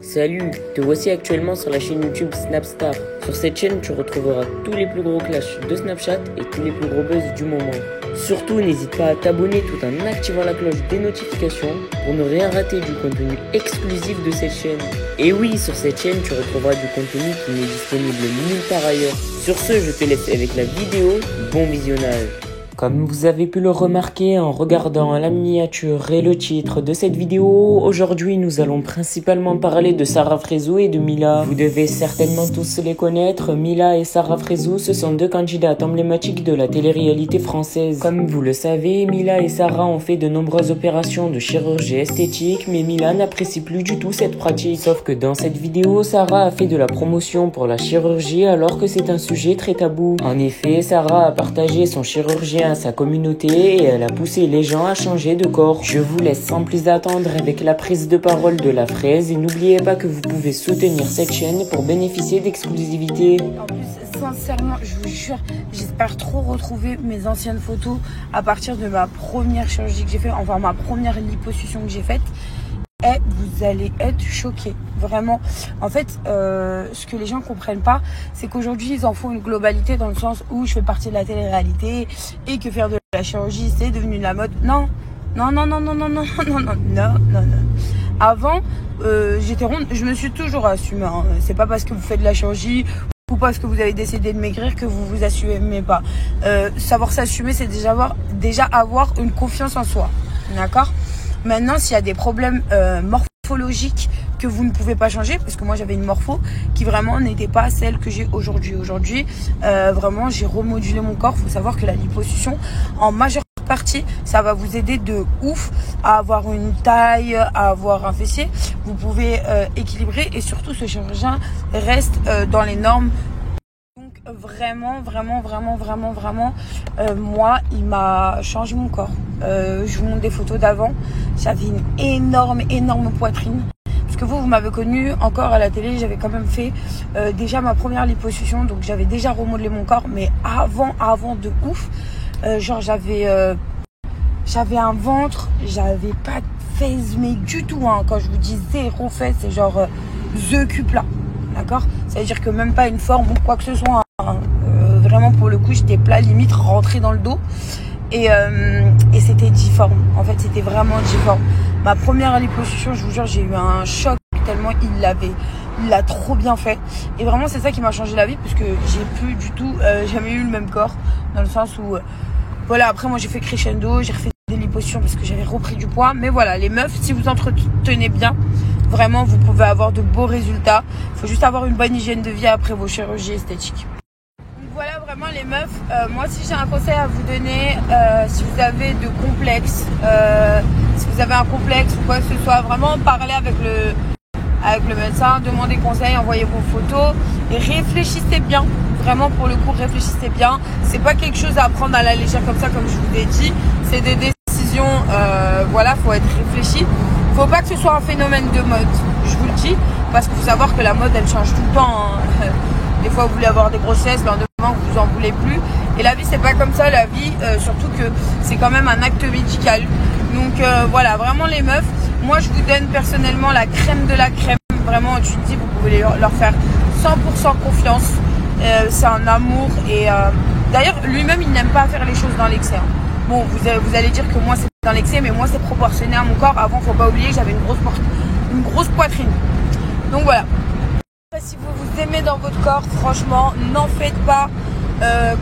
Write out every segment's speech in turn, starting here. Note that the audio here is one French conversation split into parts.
Salut, te voici actuellement sur la chaîne YouTube Snapstar. Sur cette chaîne, tu retrouveras tous les plus gros clashs de Snapchat et tous les plus gros buzz du moment. Surtout, n'hésite pas à t'abonner tout en activant la cloche des notifications pour ne rien rater du contenu exclusif de cette chaîne. Et oui, sur cette chaîne, tu retrouveras du contenu qui n'est disponible nulle part ailleurs. Sur ce, je te laisse avec la vidéo. Bon visionnage. Comme vous avez pu le remarquer en regardant la miniature et le titre de cette vidéo, aujourd'hui nous allons principalement parler de Sarah Frézou et de Mila. Vous devez certainement tous les connaître, Mila et Sarah Frézou, ce sont deux candidates emblématiques de la télé-réalité française. Comme vous le savez, Mila et Sarah ont fait de nombreuses opérations de chirurgie esthétique, mais Mila n'apprécie plus du tout cette pratique. Sauf que dans cette vidéo, Sarah a fait de la promotion pour la chirurgie alors que c'est un sujet très tabou. En effet, Sarah a partagé son chirurgien à sa communauté et elle a poussé les gens à changer de corps. Je vous laisse sans plus attendre avec la prise de parole de la fraise et n'oubliez pas que vous pouvez soutenir cette chaîne pour bénéficier d'exclusivité. En plus, sincèrement, je vous jure, j'espère trop retrouver mes anciennes photos à partir de ma première chirurgie que j'ai faite, enfin ma première liposuction que j'ai faite. Et vous allez être choqués, vraiment. En fait, ce que les gens comprennent pas, c'est qu'aujourd'hui ils en font une globalité dans le sens où je fais partie de la télé-réalité et que faire de la chirurgie c'est devenu de la mode. Non, non, non, non, non, non, non, non, non, non, non, non. Avant, j'étais ronde, je me suis toujours assumée. Hein. C'est pas parce que vous faites de la chirurgie ou parce que vous avez décidé de maigrir que vous vous assumez pas. Savoir s'assumer, c'est déjà avoir une confiance en soi, d'accord? Maintenant, s'il y a des problèmes morphologiques que vous ne pouvez pas changer, parce que moi j'avais une morpho qui vraiment n'était pas celle que j'ai aujourd'hui. Aujourd'hui, vraiment, j'ai remodulé mon corps. Il faut savoir que la liposuction, en majeure partie, ça va vous aider de ouf à avoir une taille, à avoir un fessier. Vous pouvez équilibrer et surtout ce chirurgien reste dans les normes. Vraiment, moi, il m'a changé mon corps. Je vous montre des photos d'avant. J'avais une énorme poitrine. Parce que vous m'avez connu encore à la télé. J'avais quand même fait déjà ma première liposuction. Donc, j'avais déjà remodelé mon corps. Mais avant de ouf. Genre, j'avais un ventre. J'avais pas de fesses, mais du tout. Hein. Quand je vous dis zéro fesses, c'est genre the cul plat. D'accord? Ça veut dire que même pas une forme ou quoi que ce soit. Hein. Vraiment, pour le coup, j'étais plat, limite rentré dans le dos. Et c'était difforme. En fait, c'était vraiment difforme. Ma première liposuction, je vous jure, j'ai eu un choc tellement il l'a trop bien fait. Et vraiment, c'est ça qui m'a changé la vie parce que j'ai plus du tout jamais eu le même corps. Dans le sens où, voilà, après, moi, j'ai fait crescendo, j'ai refait des liposuctions parce que j'avais repris du poids. Mais voilà, les meufs, si vous entretenez bien, vraiment, vous pouvez avoir de beaux résultats. Il faut juste avoir une bonne hygiène de vie après vos chirurgies esthétiques. Voilà, vraiment les meufs, moi si j'ai un conseil à vous donner, si vous avez de complexes, si vous avez un complexe ou quoi que ce soit, vraiment parlez avec le médecin, demandez conseil, envoyez vos photos et réfléchissez bien. Vraiment pour le coup, réfléchissez bien. C'est pas quelque chose à prendre à la légère comme ça, comme je vous ai dit. C'est des décisions, voilà, faut être réfléchi. Faut pas que ce soit un phénomène de mode, je vous le dis, parce qu'il faut savoir que la mode elle change tout le temps. Hein. Des fois vous voulez avoir des grossesses, le lendemain vous en voulez plus. Et la vie c'est pas comme ça, la vie, surtout que c'est quand même un acte médical. Donc voilà, vraiment les meufs, moi je vous donne personnellement la crème de la crème. Vraiment, tu te dis, vous pouvez leur faire 100% confiance. C'est un amour et d'ailleurs lui-même il n'aime pas faire les choses dans l'excès. Hein. Bon, vous allez dire que moi c'est dans l'excès, mais moi c'est proportionné à mon corps. Avant, faut pas oublier que j'avais une grosse poitrine. Donc voilà. Si vous aimez dans votre corps, franchement, n'en faites pas,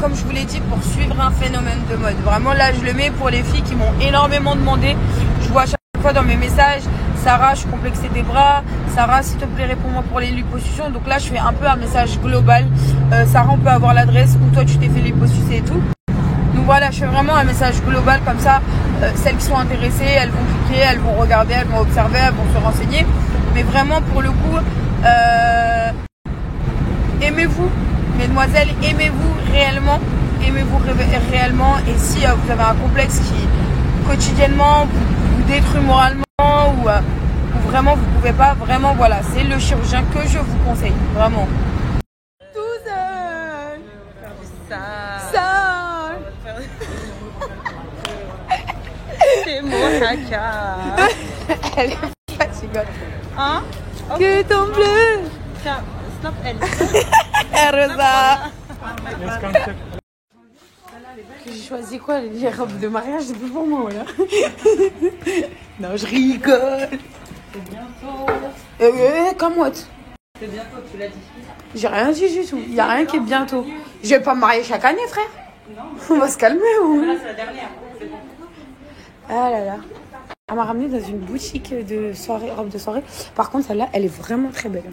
comme je vous l'ai dit, pour suivre un phénomène de mode. Vraiment, là, je le mets pour les filles qui m'ont énormément demandé. Je vois à chaque fois dans mes messages, Sarah, je suis complexée des bras. Sarah, s'il te plaît, réponds-moi pour les liposuctions. Donc là, je fais un peu un message global. Sarah, on peut avoir l'adresse où toi, tu t'es fait liposucer et tout. Donc voilà, je fais vraiment un message global comme ça. Celles qui sont intéressées, elles vont cliquer, elles vont regarder, elles vont observer, elles vont se renseigner. Mais vraiment, pour le coup, aimez-vous, mesdemoiselles, aimez-vous réellement. Et si vous avez un complexe qui quotidiennement vous détruit moralement ou vraiment vous pouvez pas, vraiment voilà, c'est le chirurgien que je vous conseille, vraiment. C'est mon caca. Elle est fatigante. Hein? Que ton bleu. Tiens, snap elle. Rosa. J'ai choisi quoi? Les robes de mariage, c'est plus pour moi, là. Non, je rigole. C'est bientôt. Comme what? C'est bientôt, tu l'as dit. J'ai rien dit du tout. Il n'y a rien qui est bientôt. Je vais pas me marier chaque année, frère. On va se calmer ou? Là, c'est la dernière. C'est bon. Ah là là. Elle m'a ramenée dans une boutique de soirée, robe de soirée. Par contre, celle-là, elle est vraiment très belle.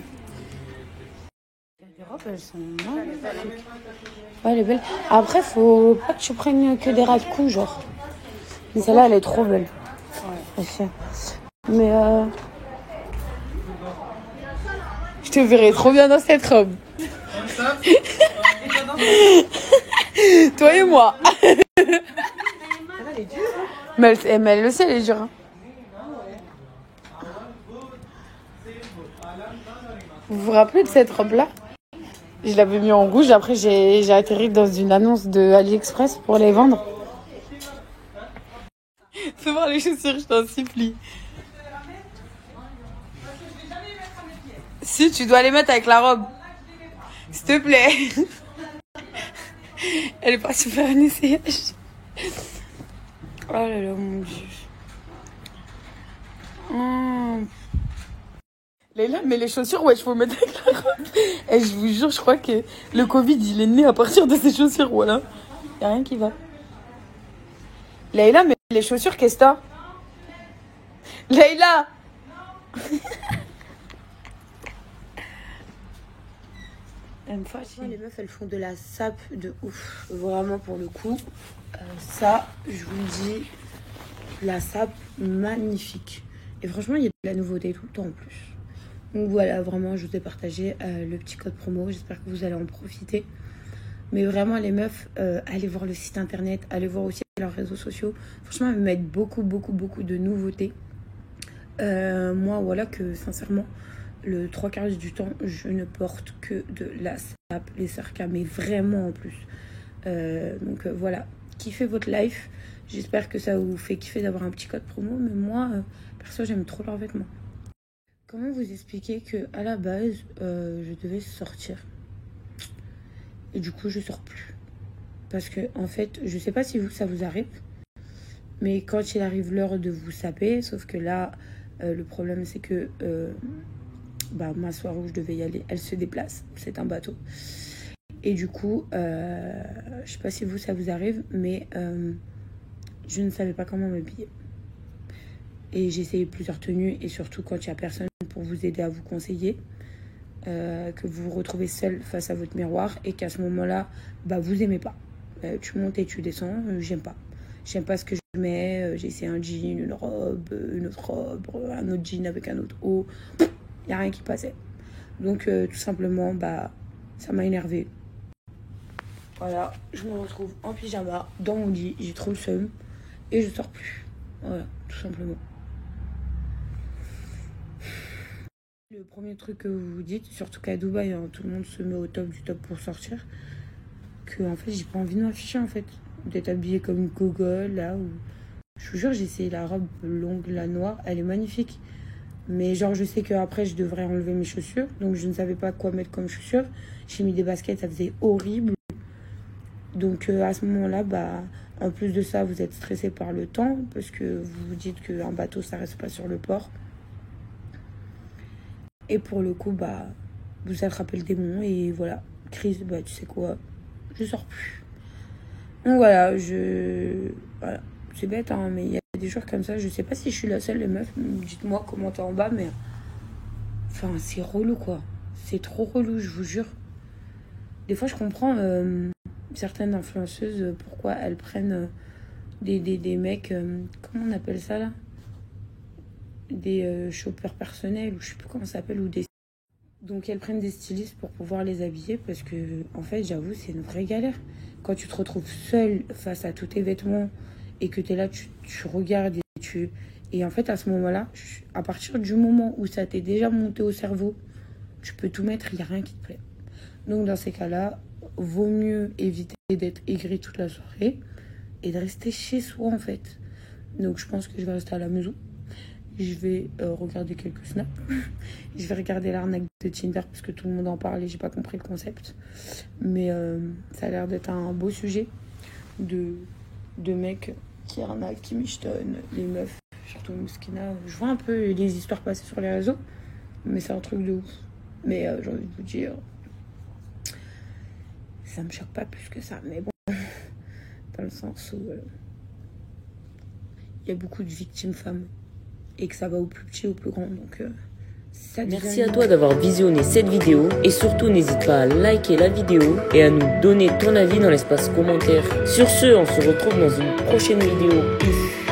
Les robes, elles sont magnifiques. Ouais, elle est belle. Après, faut pas que tu prennes que des ras de cou, genre. Mais celle-là, elle est trop belle. Ouais. Mais je te verrais trop bien dans cette robe. Toi et moi. Mais elle le sait, elle est dure. Hein. Vous vous rappelez de cette robe-là? Je l'avais mis en rouge. Après, j'ai atterri dans une annonce de AliExpress pour les vendre. Fais voir les chaussures, je t'en supplie. Si, tu dois les mettre avec la robe. S'il te plaît. Elle est partie faire un essayage. Oh là là, mon Dieu. Leïla, mais les chaussures, ouais, je peux mettre avec la robe. Et je vous jure, je crois que le Covid, il est né à partir de ces chaussures, voilà. Y a rien qui va. Leïla, mais les chaussures, qu'est-ce que t'as? Leïla. Les meufs, elles font de la sape de ouf. Vraiment, pour le coup. Ça, je vous le dis, la sape magnifique. Et franchement, il y a de la nouveauté tout le temps en plus. Donc voilà, vraiment, je vous ai partagé le petit code promo. J'espère que vous allez en profiter. Mais vraiment, les meufs, allez voir le site internet, allez voir aussi leurs réseaux sociaux. Franchement, elles mettent beaucoup de nouveautés. Moi, voilà que sincèrement, le 3/4 du temps, je ne porte que de la sape, les Serka, mais vraiment en plus. Donc voilà, kiffez votre life. J'espère que ça vous fait kiffer d'avoir un petit code promo. Mais moi, perso, j'aime trop leurs vêtements. Comment vous expliquer que à la base, je devais sortir. Et du coup, je sors plus. Parce que, en fait, je sais pas si ça vous arrive. Mais quand il arrive l'heure de vous saper, sauf que là, le problème, c'est que ma soirée où je devais y aller, elle se déplace. C'est un bateau. Et du coup, je sais pas si ça vous arrive, mais je ne savais pas comment m'habiller. Et j'ai essayé plusieurs tenues, et surtout quand il n'y a personne pour vous aider à vous conseiller, que vous vous retrouvez seul face à votre miroir, et qu'à ce moment-là, vous aimez pas. Tu montes et tu descends, j'aime pas. J'aime pas ce que je mets, j'ai essayé un jean, une robe, une autre robe, un autre jean avec un autre haut. Il n'y a rien qui passait. Donc tout simplement, ça m'a énervée. Voilà, je me retrouve en pyjama, dans mon lit, j'ai trop le seum, et je sors plus. Voilà, tout simplement. Le premier truc que vous vous dites, surtout qu'à Dubaï, hein, tout le monde se met au top du top pour sortir, que en fait, j'ai pas envie de m'afficher, en fait. D'être habillée comme une gogole, là, où... Je vous jure, j'ai essayé la robe longue, la noire, elle est magnifique. Mais genre, je sais qu'après, je devrais enlever mes chaussures, donc je ne savais pas quoi mettre comme chaussures. J'ai mis des baskets, ça faisait horrible. Donc à ce moment-là, en plus de ça, vous êtes stressé par le temps, parce que vous vous dites qu'un bateau, ça reste pas sur le port. Et pour le coup, vous attrapez le démon, et voilà. Crise, tu sais quoi, je sors plus. Donc voilà, voilà. C'est bête, hein, mais il y a des jours comme ça, je sais pas si je suis la seule, les meufs, dites-moi, commentez en bas, mais... Enfin, c'est relou, quoi. C'est trop relou, je vous jure. Des fois, je comprends certaines influenceuses, pourquoi elles prennent des mecs... comment on appelle ça, là? Des shoppers personnels, ou je sais plus comment ça s'appelle, ou des... Donc, elles prennent des stylistes pour pouvoir les habiller, parce que, en fait, j'avoue, c'est une vraie galère. Quand tu te retrouves seule face à tous tes vêtements, et que tu es là, tu regardes, et en fait, à ce moment-là, à partir du moment où ça t'est déjà monté au cerveau, tu peux tout mettre, il n'y a rien qui te plaît. Donc, dans ces cas-là, vaut mieux éviter d'être aigri toute la soirée et de rester chez soi, en fait. Donc, je pense que je vais rester à la maison. je vais regarder quelques snaps. Je vais regarder l'arnaque de Tinder parce que tout le monde en parle et j'ai pas compris le concept. Mais ça a l'air d'être un beau sujet de mecs qui arnaquent, qui michetonnent les meufs, surtout Mouskina. Je vois un peu les histoires passer sur les réseaux, mais c'est un truc de ouf. Mais j'ai envie de vous dire, ça me choque pas plus que ça. Mais bon, dans le sens où il y a beaucoup de victimes femmes et que ça va au plus petit, au plus grand. Donc, merci à toi d'avoir visionné cette vidéo et surtout n'hésite pas à liker la vidéo et à nous donner ton avis dans l'espace commentaire. Sur ce, on se retrouve dans une prochaine vidéo. Peace.